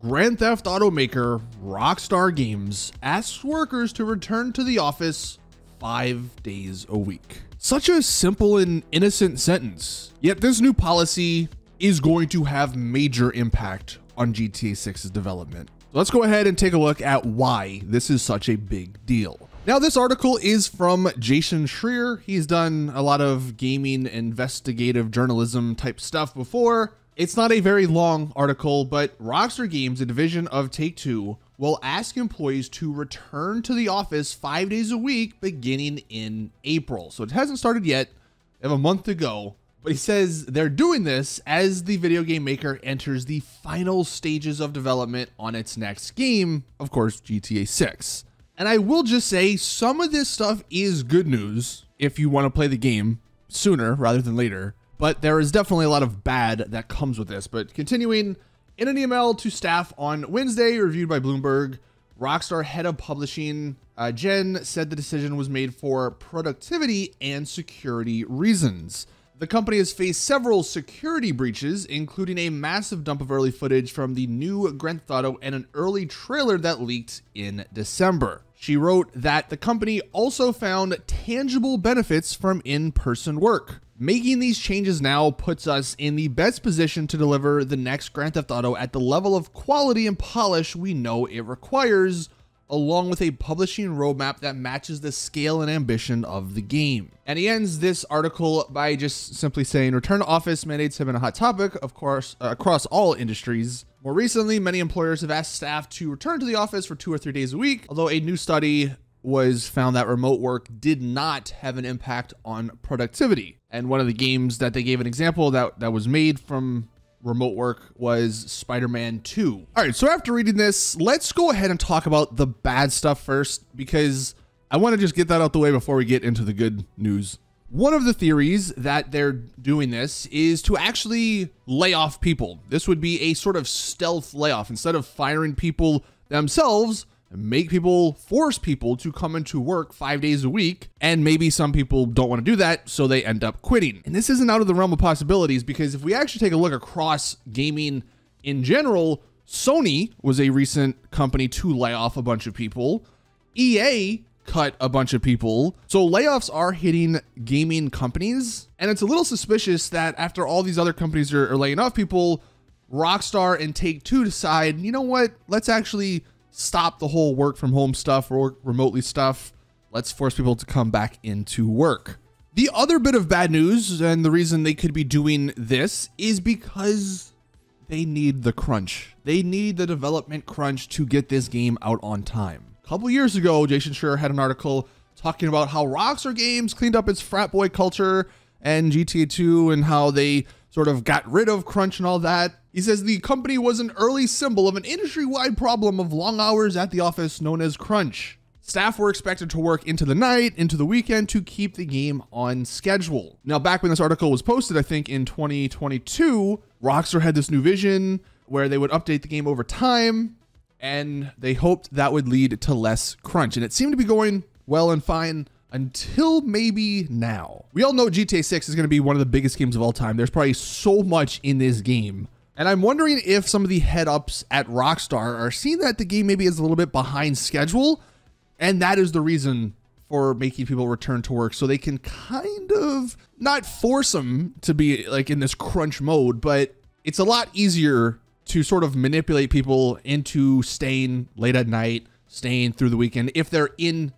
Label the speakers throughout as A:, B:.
A: Grand Theft Auto maker Rockstar Games asks workers to return to the office 5 days a week. Such a simple and innocent sentence, yet this new policy is going to have major impact on GTA 6's development. So let's go ahead and take a look at why this is such a big deal. Now, this article is from Jason Schreier. He's done a lot of gaming investigative journalism type stuff before. It's not a very long article, but Rockstar Games, a division of Take-Two, will ask employees to return to the office 5 days a week beginning in April. So it hasn't started yet. They have a month to go. But he says they're doing this as the video game maker enters the final stages of development on its next game, of course, GTA 6. And I will just say some of this stuff is good news if you want to play the game sooner rather than later. But there is definitely a lot of bad that comes with this. But continuing, in an email to staff on Wednesday, reviewed by Bloomberg, Rockstar head of publishing Jen said the decision was made for productivity and security reasons. The company has faced several security breaches, including a massive dump of early footage from the new Grand Theft Auto and an early trailer that leaked in December. She wrote that the company also found tangible benefits from in-person work. Making these changes now puts us in the best position to deliver the next Grand Theft Auto at the level of quality and polish we know it requires, along with a publishing roadmap that matches the scale and ambition of the game. And he ends this article by just simply saying, return to office mandates have been a hot topic, of course, across all industries. More recently, many employers have asked staff to return to the office for 2 or 3 days a week, although a new study was found that remote work did not have an impact on productivity. And one of the games that they gave an example that was made from remote work was Spider-Man 2. All right, so after reading this, let's go ahead and talk about the bad stuff first, because I want to just get that out the way before we get into the good news. One of the theories that they're doing this is to actually lay off people. This would be a sort of stealth layoff. Instead of firing people themselves, force people to come into work 5 days a week. And maybe some people don't want to do that, so they end up quitting. And this isn't out of the realm of possibilities, because if we actually take a look across gaming in general, Sony was a recent company to lay off a bunch of people. EA cut a bunch of people. So layoffs are hitting gaming companies. And it's a little suspicious that after all these other companies are laying off people, Rockstar and Take-Two decide, you know what, let's actually stop the whole work from home stuff or remotely stuff. Let's force people to come back into work. The other bit of bad news, and the reason they could be doing this, is because they need the crunch. They need the development crunch to get this game out on time. A couple years ago, Jason Schreier had an article talking about how Rockstar Games cleaned up its frat boy culture and GTA 2 and how they sort of got rid of crunch and all that. He says the company was an early symbol of an industry-wide problem of long hours at the office known as crunch. Staff were expected to work into the night, into the weekend to keep the game on schedule. Now, back when this article was posted, I think in 2022, Rockstar had this new vision where they would update the game over time, and they hoped that would lead to less crunch. And it seemed to be going well and fine until maybe now. We all know GTA 6 is going to be one of the biggest games of all time. There's probably so much in this game. And I'm wondering if some of the head-ups at Rockstar are seeing that the game maybe is a little bit behind schedule, and that is the reason for making people return to work, so they can kind of not force them to be like in this crunch mode, but it's a lot easier to sort of manipulate people into staying late at night, staying through the weekend if they're in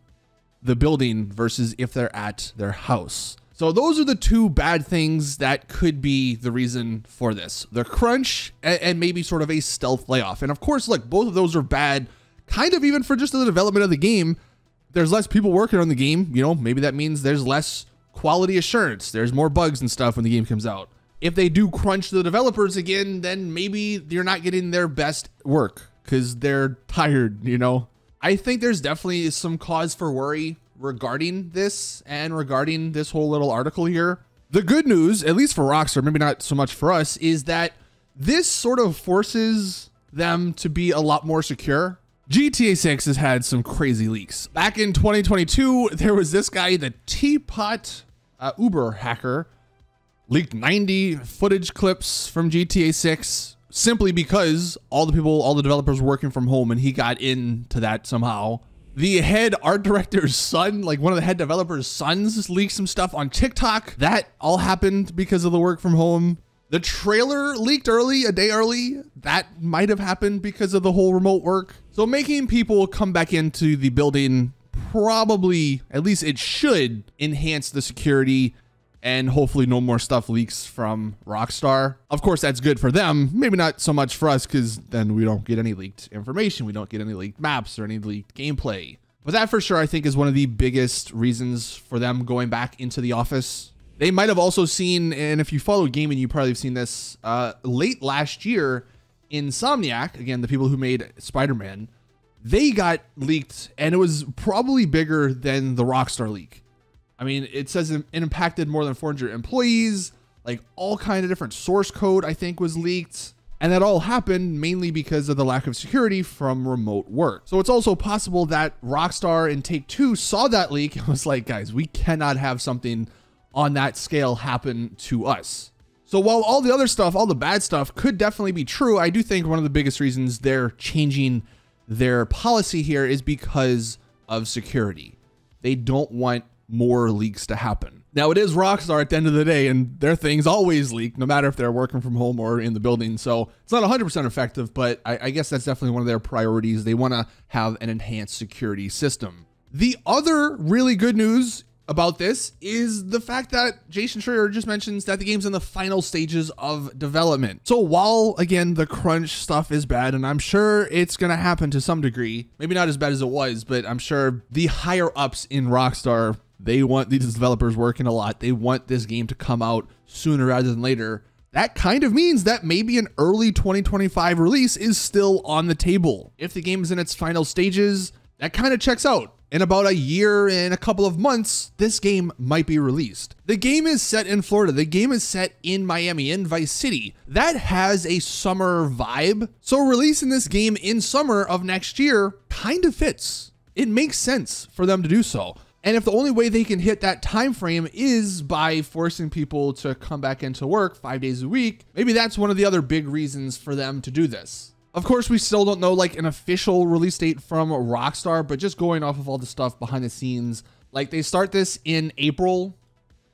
A: the building versus if they're at their house. So those are the two bad things that could be the reason for this. The crunch and maybe sort of a stealth layoff. And of course, look, both of those are bad, kind of even for just the development of the game. There's less people working on the game. You know, maybe that means there's less quality assurance. There's more bugs and stuff when the game comes out. If they do crunch the developers again, then maybe you're not getting their best work because they're tired, you know? I think there's definitely some cause for worry regarding this and regarding this whole little article here. The good news, at least for Rockstar, maybe not so much for us, is that this sort of forces them to be a lot more secure. GTA 6 has had some crazy leaks. Back in 2022, there was this guy, the Teapot Uber hacker, leaked 90 footage clips from GTA 6 simply because all the developers were working from home and he got into that somehow. The head art director's son, like one of the head developers' sons, leaked some stuff on TikTok. That all happened because of the work from home. The trailer leaked early, a day early. That might have happened because of the whole remote work. So making people come back into the building, probably, at least it should, enhance the security, and hopefully no more stuff leaks from Rockstar. Of course, that's good for them. Maybe not so much for us, because then we don't get any leaked information. We don't get any leaked maps or any leaked gameplay. But that for sure, I think, is one of the biggest reasons for them going back into the office. They might have also seen, and if you follow gaming, you probably have seen this, late last year, Insomniac, again, the people who made Spider-Man, they got leaked, and it was probably bigger than the Rockstar leak. I mean, it says it impacted more than 400 employees, like all kind of different source code, I think, was leaked. And that all happened mainly because of the lack of security from remote work. So it's also possible that Rockstar and Take-Two saw that leak and was like, guys, we cannot have something on that scale happen to us. So while all the other stuff, all the bad stuff could definitely be true, I do think one of the biggest reasons they're changing their policy here is because of security. They don't want more leaks to happen. Now, it is Rockstar at the end of the day, and their things always leak, no matter if they're working from home or in the building. So it's not 100% effective, but I guess that's definitely one of their priorities. They want to have an enhanced security system. The other really good news about this is the fact that Jason Schreier just mentions that the game's in the final stages of development. So while, again, the crunch stuff is bad, and I'm sure it's going to happen to some degree, maybe not as bad as it was, but I'm sure the higher ups in Rockstar, they want these developers working a lot. They want this game to come out sooner rather than later. That kind of means that maybe an early 2025 release is still on the table. If the game is in its final stages, that kind of checks out. In about a year and a couple of months, this game might be released. The game is set in Florida. The game is set in Miami, in Vice City. That has a summer vibe. So releasing this game in summer of next year kind of fits. It makes sense for them to do so. And if the only way they can hit that time frame is by forcing people to come back into work 5 days a week, maybe that's one of the other big reasons for them to do this. Of course, we still don't know like an official release date from Rockstar, but just going off of all the stuff behind the scenes, like they start this in April.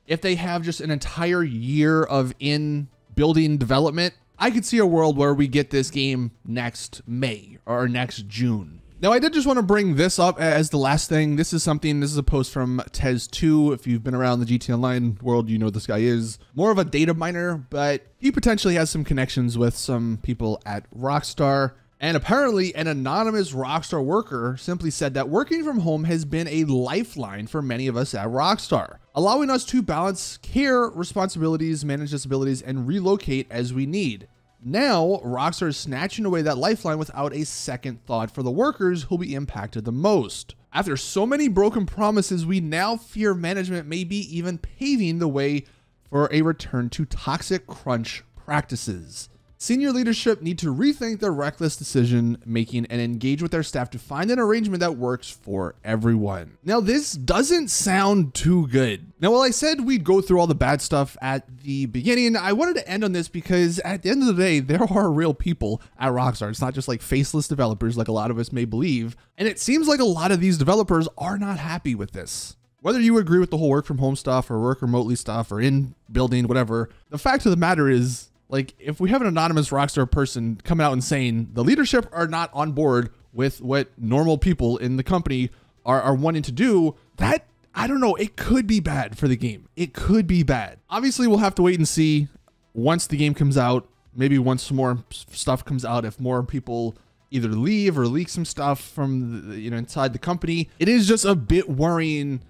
A: If they have just an entire year of in-building development, I could see a world where we get this game next May or next June. Now, I did just want to bring this up as the last thing. This is a post from Tez2. If you've been around the GTA Online world, you know who this guy is. More of a data miner, but he potentially has some connections with some people at Rockstar. And apparently an anonymous Rockstar worker simply said that working from home has been a lifeline for many of us at Rockstar, allowing us to balance care, responsibilities, manage disabilities, and relocate as we need. Now, Rockstar is snatching away that lifeline without a second thought for the workers who'll be impacted the most. After so many broken promises, we now fear management may be even paving the way for a return to toxic crunch practices. Senior leadership need to rethink their reckless decision making and engage with their staff to find an arrangement that works for everyone. Now, this doesn't sound too good. Now, while I said we'd go through all the bad stuff at the beginning, I wanted to end on this because at the end of the day, there are real people at Rockstar. It's not just like faceless developers like a lot of us may believe. And it seems like a lot of these developers are not happy with this. Whether you agree with the whole work from home stuff or work remotely stuff or in building, whatever, the fact of the matter is, like, if we have an anonymous Rockstar person coming out and saying the leadership are not on board with what normal people in the company are wanting to do, that, I don't know, it could be bad for the game. It could be bad. Obviously, we'll have to wait and see once the game comes out, maybe once some more stuff comes out, if more people either leave or leak some stuff from the, inside the company. It is just a bit worrying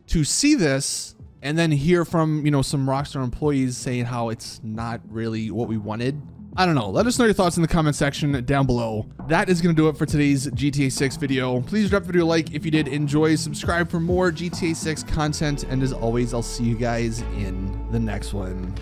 A: to see this and then hear from, some Rockstar employees saying how it's not really what we wanted. I don't know. Let us know your thoughts in the comment section down below. That is going to do it for today's GTA 6 video. Please drop the video a like if you did enjoy. Subscribe for more GTA 6 content. And as always, I'll see you guys in the next one.